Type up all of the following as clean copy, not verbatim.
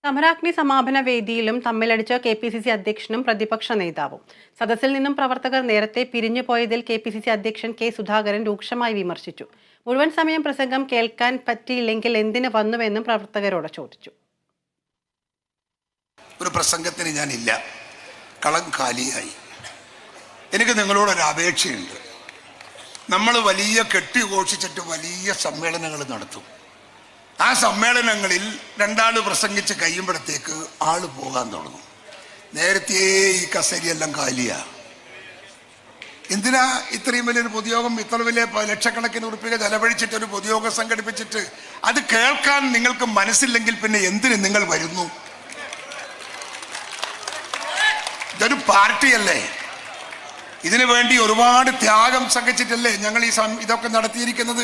സമരാഗ്നി സമാപന വേദിയിലും തമ്മിലടിച്ച കെ.പി.സി.സി അധ്യക്ഷനും പ്രതിപക്ഷ നേതാവും. സദസ്സിൽ നിന്നും പ്രവർത്തകർ നേരത്തെ പിരിഞ്ഞുപോയതിൽ കെ.പി.സി.സി അധ്യക്ഷൻ കെ സുധാകരൻ രൂക്ഷമായി വിമർശിച്ചു. മുഴുവൻ സമയം പ്രസംഗം കേൾക്കാൻ പറ്റിയില്ലെങ്കിൽ എന്തിന് വന്നുവെന്നും പ്രവർത്തകരോട് ചോദിച്ചു. ഒരു പ്രസംഗത്തിന് ഞാനില്ല, കളം കാലിയായി. എനിക്ക് നിങ്ങളോടൊരു അപേക്ഷയുണ്ട്. നമ്മൾ വലിയ കെട്ടിഘോഷിച്ചിട്ട് വലിയ സമ്മേളനങ്ങൾ നടത്തും. ആ സമ്മേളനങ്ങളിൽ രണ്ടാള് പ്രസംഗിച്ച് കഴിയുമ്പോഴത്തേക്ക് ആള് പോകാൻ തുടങ്ങും. നേരത്തെ ഈ കസേരയെല്ലാം കാലിയാ. എന്തിനാ ഇത്രയും വലിയൊരു പൊതുയോഗം, ഇത്ര വലിയ ലക്ഷക്കണക്കിന് ഉറുപ്പിക ചെലവഴിച്ചിട്ട് ഒരു പൊതുയോഗം സംഘടിപ്പിച്ചിട്ട് അത് കേൾക്കാൻ നിങ്ങൾക്ക് മനസ്സില്ലെങ്കിൽ പിന്നെ എന്തിന് നിങ്ങൾ വരുന്നു? ഇതൊരു പാർട്ടിയല്ലേ, ഇതിനു വേണ്ടി ഒരുപാട് ത്യാഗം സഹിച്ചിട്ടല്ലേ ഞങ്ങൾ ഇതൊക്കെ നടത്തിയിരിക്കുന്നത്.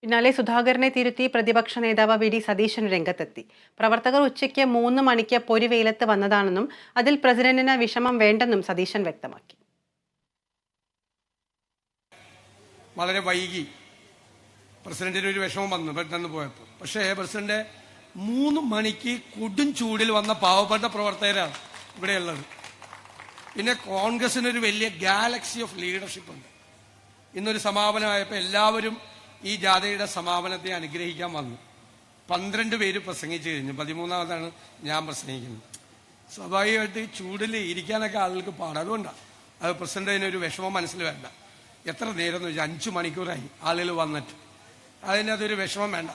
പിന്നാലെ സുധാകരനെ തിരുത്തി പ്രതിപക്ഷ നേതാവ് വി ഡി സതീശൻ രംഗത്തെത്തി. പ്രവർത്തകർ ഉച്ചയ്ക്ക് 3 മണിക്ക് പൊരിവെയിലത്ത് വന്നതാണെന്നും അതിൽ പ്രസിഡന്റിന് വിഷമം വേണ്ടെന്നും സതീശൻ വ്യക്തമാക്കി. വളരെ വൈകി പ്രസിഡന്റിന് ഒരു വിഷമം വന്നു പെട്ടെന്ന് പോയപ്പോൾ. പക്ഷേ പ്രസിഡന്റ് 3 മണിക്ക് കൊടും ചൂടിൽ വന്ന പാവപ്പെട്ട പ്രവർത്തകരാണ് ഇവിടെയുള്ളത്. പിന്നെ കോൺഗ്രസിനൊരു വലിയ ഗാലക്സി ഓഫ് ലീഡർഷിപ്പ് ഉണ്ട്. ഇന്നൊരു സമാപനമായപ്പോൾ എല്ലാവരും ഈ ജാഥയുടെ സമാപനത്തെ അനുഗ്രഹിക്കാൻ വന്നു. 12 പേര് പ്രസംഗിച്ചു കഴിഞ്ഞു, 13ാമതാണ് ഞാൻ പ്രസംഗിക്കുന്നത്. സ്വാഭാവികമായിട്ട് ഈ ചൂടിൽ ഇരിക്കാനൊക്കെ ആളുകൾക്ക് പാടാം. അതുകൊണ്ടാണ് അത് പ്രസിഡന്റ് അതിനൊരു വിഷമം മനസ്സിൽ വേണ്ട. എത്ര നേരം എന്ന് വെച്ചാൽ 5 മണിക്കൂറായി ആളുകൾ വന്നിട്ട്, അതിനകത്തൊരു വിഷമം വേണ്ട.